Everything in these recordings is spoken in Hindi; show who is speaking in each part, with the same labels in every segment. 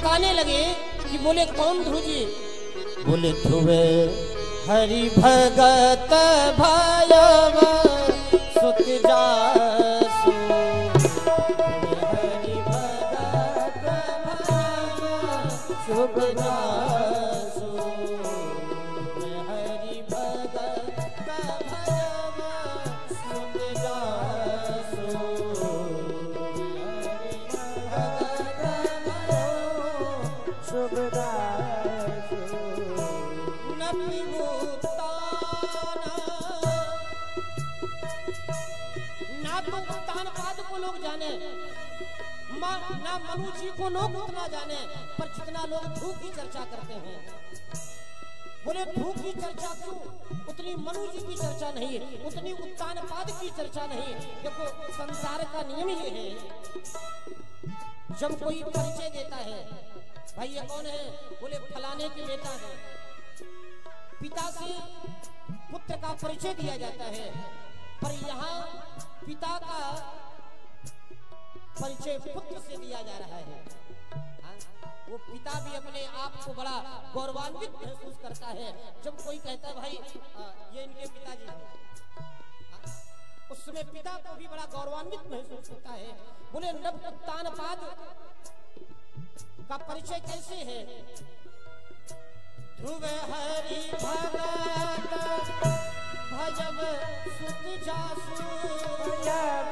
Speaker 1: धमकाने लगे कि बोले कौन ध्रुव जी? बोले ध्रुव हरि भगत भयव सुत जासु, हरि भगत भयव सुत जासु, हरि भगत भयव सुत जासु, सुत जासु। ना तो उत्तान पाद को लोग जाने, ना मनु जी को लोग उतना जाने, पर जितना लोग ध्रुव की चर्चा करते हैं। बोले ध्रुव की चर्चा क्यों? उतनी मनु जी की चर्चा नहीं, उतनी उत्तान पाद की चर्चा नहीं। देखो संसार का नियम ये है, जब कोई परिचय देता है, भाई ये कौन है? बोले फलाने के बेटा है। पिता से पुत्र का परिचय दिया जाता है, पर यहाँ पिता का परिचय पुत्र से दिया जा रहा है। वो पिता भी अपने आप को बड़ा गौरवान्वित महसूस करता है जब कोई कहता है भाई ये इनके पिताजी हैं। उस समय पिता को भी बड़ा गौरवान्वित महसूस होता है। बोले नव उत्तान पाद का परिचय कैसे है? ध्रुव हरि भगत भजब सुत जासु, भजब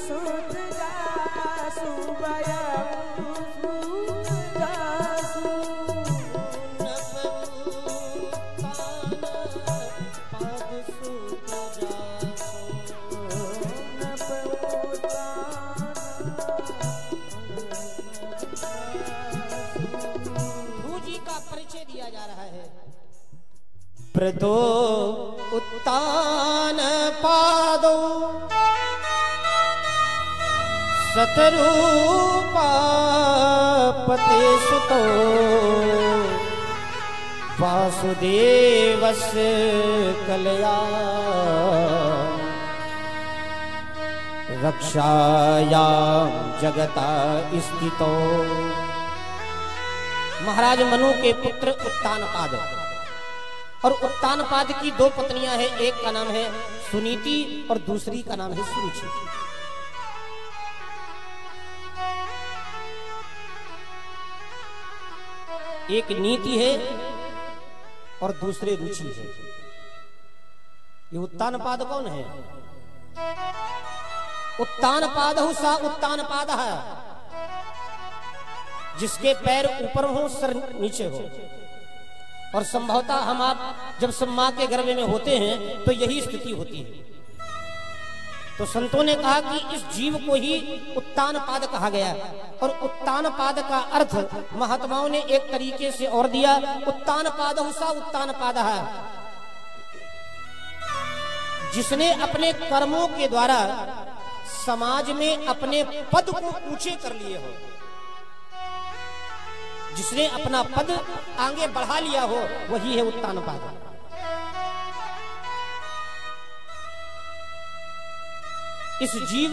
Speaker 1: सुत जासु, भजब सुत जासु, नव उत्तान पाद सुत जासु, नव उत्तान। ध्रुव जी का परिचय दिया जा रहा है। प्रदो उत्तान पादो सतरूपा पते सुतो, वासुदेवस्य कलया रक्षायां जगता स्थितो। महाराज मनु के पुत्र उत्तानपाद, और उत्तानपाद की दो पत्नियां हैं, एक का नाम है सुनीति और दूसरी का नाम है सुरुचि। एक नीति है और दूसरे रुचि है। ये उत्तानपाद कौन है? उत्तानपाद सा उत्तानपाद है, जिसके पैर ऊपर हो सर नीचे हो। और संभवतः हम आप जब सब मां के गर्भ में होते हैं तो यही स्थिति होती है। तो संतों ने कहा कि इस जीव को ही उत्तानपाद कहा गया। और उत्तानपाद का अर्थ महात्माओं ने एक तरीके से और दिया, उत्तानपाद सा उत्तानपाद है, जिसने अपने कर्मों के द्वारा समाज में अपने पद को ऊंचे कर लिए हो, जिसने अपना पद आगे बढ़ा लिया हो, वही है उत्तानपाद। इस जीव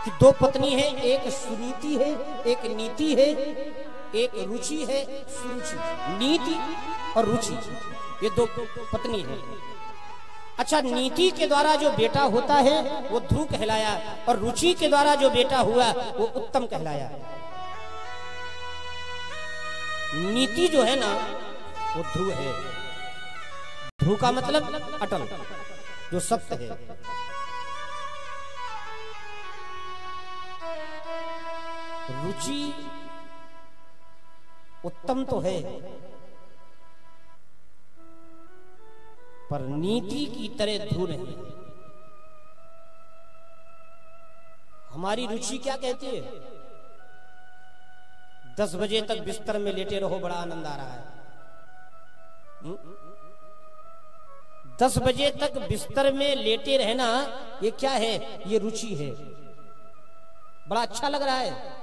Speaker 1: की दो पत्नी है, एक सुनीति है, एक नीति है, एक रुचि है सुरुचि। नीति और रुचि ये दो पत्नी है। अच्छा, नीति के द्वारा जो बेटा होता है वो ध्रुव कहलाया, और रुचि के द्वारा जो बेटा हुआ वो उत्तम कहलाया। नीति जो है ना वो ध्रुव है। ध्रुव का मतलब अटल, जो सत्य है। रुचि उत्तम तो है, पर नीति की तरह ध्रुव नहीं। हमारी रुचि क्या कहती है? 10 बजे तक बिस्तर में लेटे रहो, बड़ा आनंद आ रहा है। 10 बजे तक बिस्तर में लेटे रहना ये क्या है? ये रुचि है, बड़ा अच्छा लग रहा है।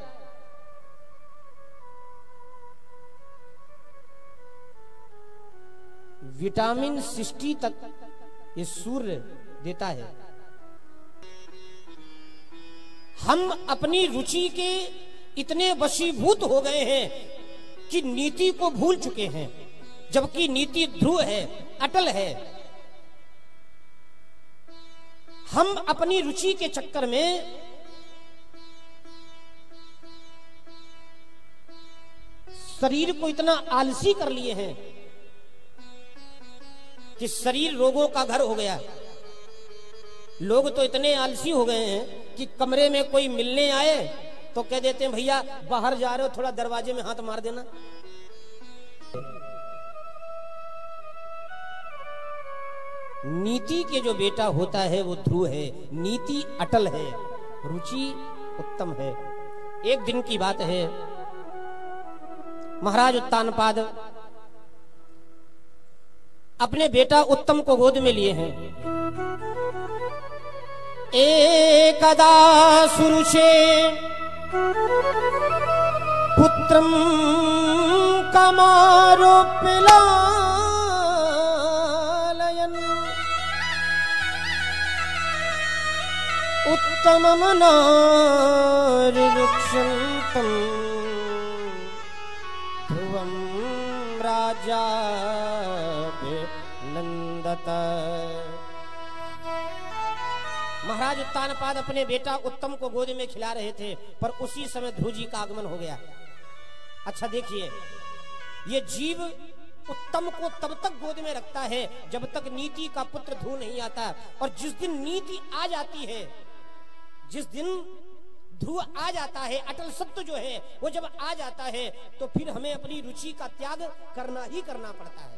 Speaker 1: विटामिन 60 तक ये सूर्य देता है। हम अपनी रुचि के इतने वशीभूत हो गए हैं कि नीति को भूल चुके हैं, जबकि नीति ध्रुव है, अटल है। हम अपनी रुचि के चक्कर में शरीर को इतना आलसी कर लिए हैं कि शरीर रोगों का घर हो गया। लोग तो इतने आलसी हो गए हैं कि कमरे में कोई मिलने आए तो कह देते हैं भैया बाहर जा रहे हो, थोड़ा दरवाजे में हाथ मार देना। नीति के जो बेटा होता है वो ध्रुव है, नीति अटल है, रुचि उत्तम है। एक दिन की बात है, महाराज उत्तानपाद अपने बेटा उत्तम को गोद में लिए हैं। एकदा सुरुचे पुत्रं कमारोप्य लालयन् उत्तमं नारिरुक्षन्तम् ध्रुवं राजा नंदत। महाराज उत्तानपाद अपने बेटा उत्तम को गोद में खिला रहे थे, पर उसी समय ध्रुव जी का आगमन हो गया। अच्छा देखिए, ये जीव उत्तम को तब तक गोद में रखता है जब तक नीति का पुत्र ध्रुव नहीं आता, और जिस दिन नीति आ जाती है, जिस दिन ध्रुव आ जाता है, अटल सत्य जो है वो जब आ जाता है, तो फिर हमें अपनी रुचि का त्याग करना ही करना पड़ता है।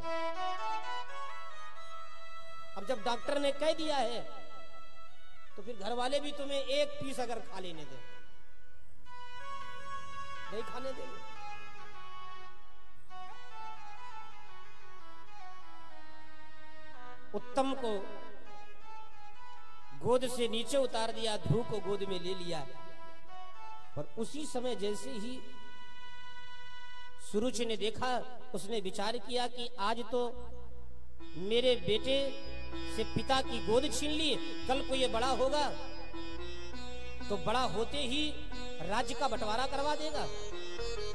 Speaker 1: अब जब डॉक्टर ने कह दिया है तो फिर घर वाले भी तुम्हें एक पीस अगर खा लेने दे, नहीं खाने देंगे। उत्तम को गोद से नीचे उतार दिया, ध्रुव को गोद में ले लिया, पर उसी समय जैसे ही सुरुचि ने देखा, उसने विचार किया कि आज तो मेरे बेटे से पिता की गोद छीन ली, कल को ये बड़ा होगा तो बड़ा होते ही राज्य का बंटवारा करवा देगा।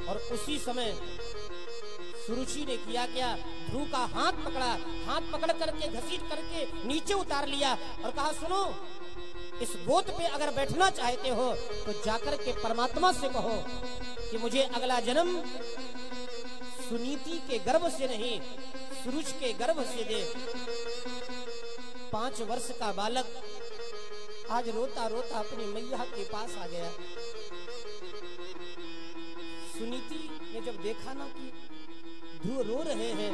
Speaker 1: और उसी समय सुरुचि ने किया क्या, ध्रुव का हाथ पकड़ा, हाथ पकड़ करके घसीट करके नीचे उतार लिया और कहा सुनो, इस गोद पे अगर बैठना चाहते हो तो जाकर के परमात्मा से कहो कि मुझे अगला जन्म सुनीति के गर्भ से नहीं, सुरुच के गर्भ से दे। 5 वर्ष का बालक आज रोता रोता अपनी मैया के पास आ गया। सुनीति ने जब देखा ना कि ध्रुव रो रहे हैं,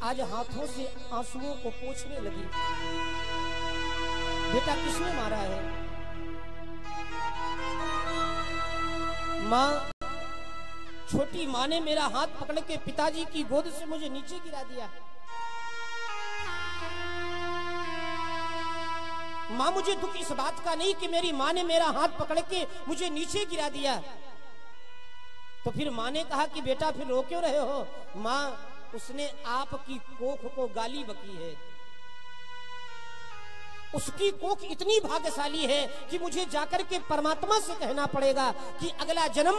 Speaker 1: आज हाथों से आंसुओं को पोंछने लगी। बेटा किसने मारा है? माँ, छोटी माँ ने मेरा हाथ पकड़ के पिताजी की गोद से मुझे नीचे गिरा दिया। माँ, मुझे दुख इस बात का नहीं कि मेरी माँ ने मेरा हाथ पकड़ के मुझे नीचे गिरा दिया। तो फिर माँ ने कहा कि बेटा फिर रो क्यों रहे हो? माँ, उसने आपकी कोख को गाली बकी है। उसकी कोख इतनी भाग्यशाली है कि मुझे जाकर के परमात्मा से कहना पड़ेगा कि अगला जन्म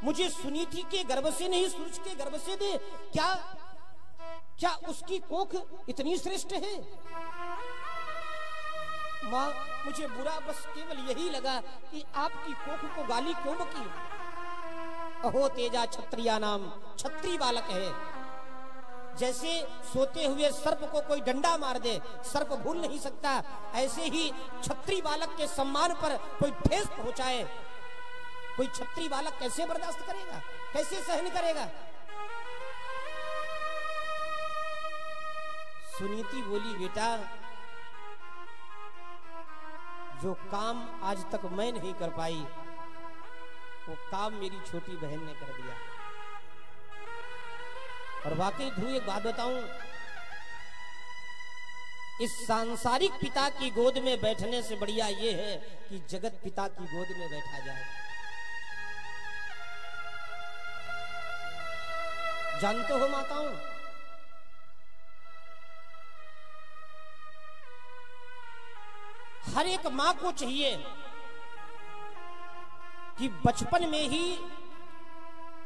Speaker 1: मुझे सुनीति के गर्भ से नहीं, सूरज के गर्भ से दे। क्या उसकी कोख इतनी श्रेष्ठ है? माँ, मुझे बुरा बस केवल यही लगा कि आपकी कोख को गाली क्यों बकी। अहो तेजा क्षत्रिया नाम, क्षत्रिय बालक है। जैसे सोते हुए सर्प को कोई डंडा मार दे, सर्प भूल नहीं सकता, ऐसे ही क्षत्रिय बालक के सम्मान पर कोई ठेस पहुंचाए, कोई क्षत्रिय बालक कैसे बर्दाश्त करेगा, कैसे सहन करेगा? सुनीति बोली, बेटा, जो काम आज तक मैं नहीं कर पाई वो काम मेरी छोटी बहन ने कर दिया। और वाकई ध्रुव, एक बात बताऊं, इस सांसारिक पिता की गोद में बैठने से बढ़िया ये है कि जगत पिता की गोद में बैठा जाए। जानते हो माताओं, हर एक मां को चाहिए कि बचपन में ही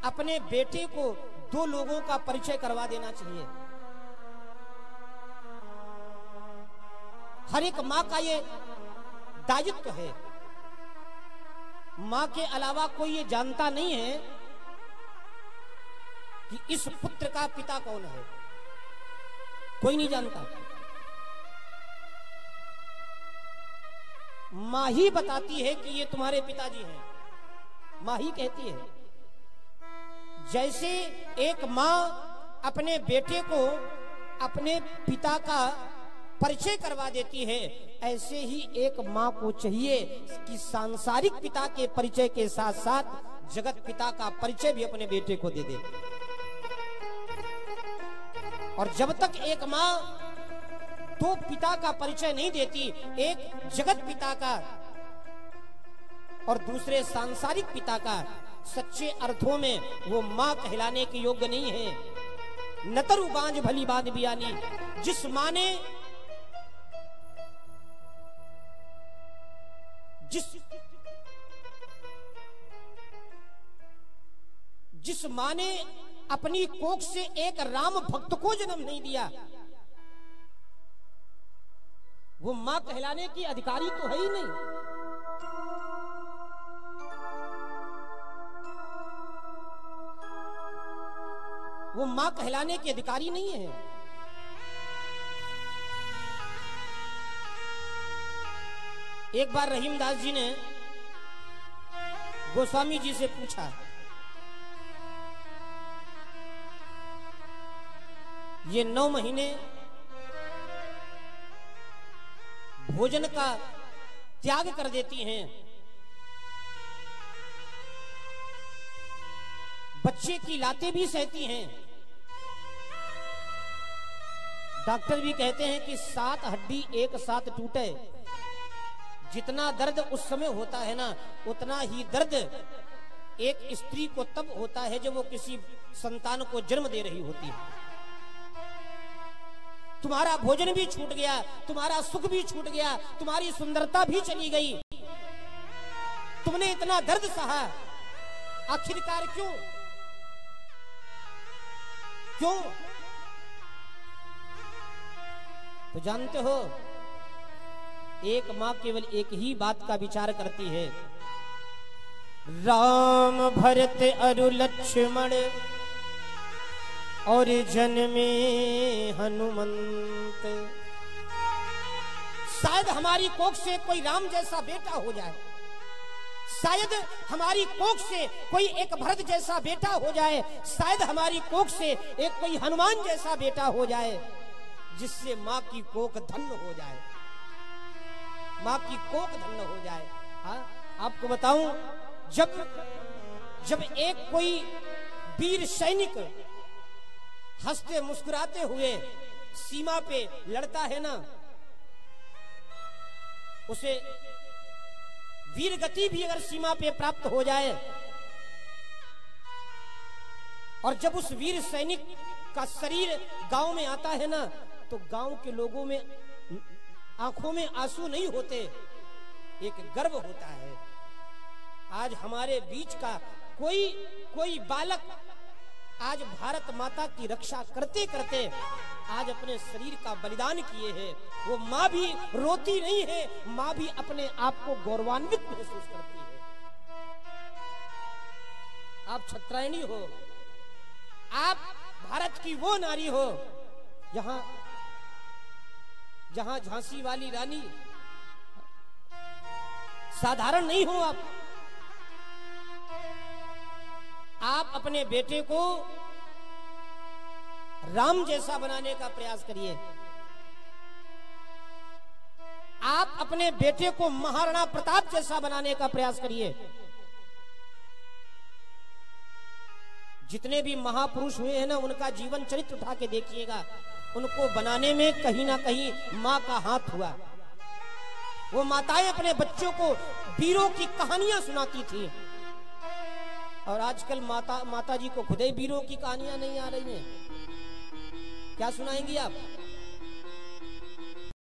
Speaker 1: अपने बेटे को दो लोगों का परिचय करवा देना चाहिए। हर एक मां का ये दायित्व है। मां के अलावा कोई ये जानता नहीं है कि इस पुत्र का पिता कौन है, कोई नहीं जानता। मां ही बताती है कि ये तुम्हारे पिताजी हैं, मां ही कहती है। जैसे एक मां अपने बेटे को अपने पिता का परिचय करवा देती है, ऐसे ही एक मां को चाहिए कि सांसारिक पिता के परिचय के साथ साथ जगत पिता का परिचय भी अपने बेटे को दे दे। और जब तक एक मां दो पिता का परिचय नहीं देती, एक जगत पिता का और दूसरे सांसारिक पिता का, सच्चे अर्थों में वो मां कहलाने के योग्य नहीं है। नतरु बांझ भली बांध बियानी, जिस मां ने जिस मां ने अपनी कोख से एक राम भक्त को जन्म नहीं दिया, वो मां कहलाने की अधिकारी तो है ही नहीं। वो मां कहलाने की अधिकारी नहीं है। एक बार रहीमदास जी ने गोस्वामी जी से पूछा, ये 9 महीने भोजन का त्याग कर देती हैं, बच्चे की लातें भी सहती हैं, डॉक्टर भी कहते हैं कि 7 हड्डी एक साथ टूटे, जितना दर्द उस समय होता है ना, उतना ही दर्द एक स्त्री को तब होता है जब वो किसी संतान को जन्म दे रही होती है। तुम्हारा भोजन भी छूट गया, तुम्हारा सुख भी छूट गया, तुम्हारी सुंदरता भी चली गई, तुमने इतना दर्द सहा, आखिरकार क्यों? क्यों? तो जानते हो, एक मां केवल एक ही बात का विचार करती है, राम भरत अरु लक्ष्मण और जन्मे हनुमंत। शायद हमारी कोख से कोई राम जैसा बेटा हो जाए, शायद हमारी कोख से कोई एक भरत जैसा बेटा हो जाए, शायद हमारी कोख से एक कोई हनुमान जैसा बेटा हो जाए, जिससे मां की कोख धन्य हो जाए, मां की कोख धन्य हो जाए। हाँ, आपको बताऊं, जब एक कोई वीर सैनिक हंसते मुस्कुराते हुए सीमा पे लड़ता है ना, उसे वीर गति भी अगर सीमा पे प्राप्त हो जाए, और जब उस वीर सैनिक का शरीर गांव में आता है ना, तो गांव के लोगों में आंखों में आंसू नहीं होते, एक गर्व होता है। आज हमारे बीच का कोई बालक आज भारत माता की रक्षा करते करते आज अपने शरीर का बलिदान किए हैं। वो माँ भी रोती नहीं है, माँ भी अपने आप को गौरवान्वित महसूस करती है। आप छत्रायणी हो, आप भारत की वो नारी हो जहां झांसी वाली रानी साधारण नहीं हो। आप अपने बेटे को राम जैसा बनाने का प्रयास करिए। आप अपने बेटे को महाराणा प्रताप जैसा बनाने का प्रयास करिए। जितने भी महापुरुष हुए हैं ना, उनका जीवन चरित्र उठा के देखिएगा, उनको बनाने में कहीं ना कहीं मां का हाथ हुआ। वो माताएं अपने बच्चों को वीरों की कहानियां सुनाती थी, और आजकल माता जी को खुद ही वीरों की कहानियां नहीं आ रही हैं। क्या सुनाएंगी आप?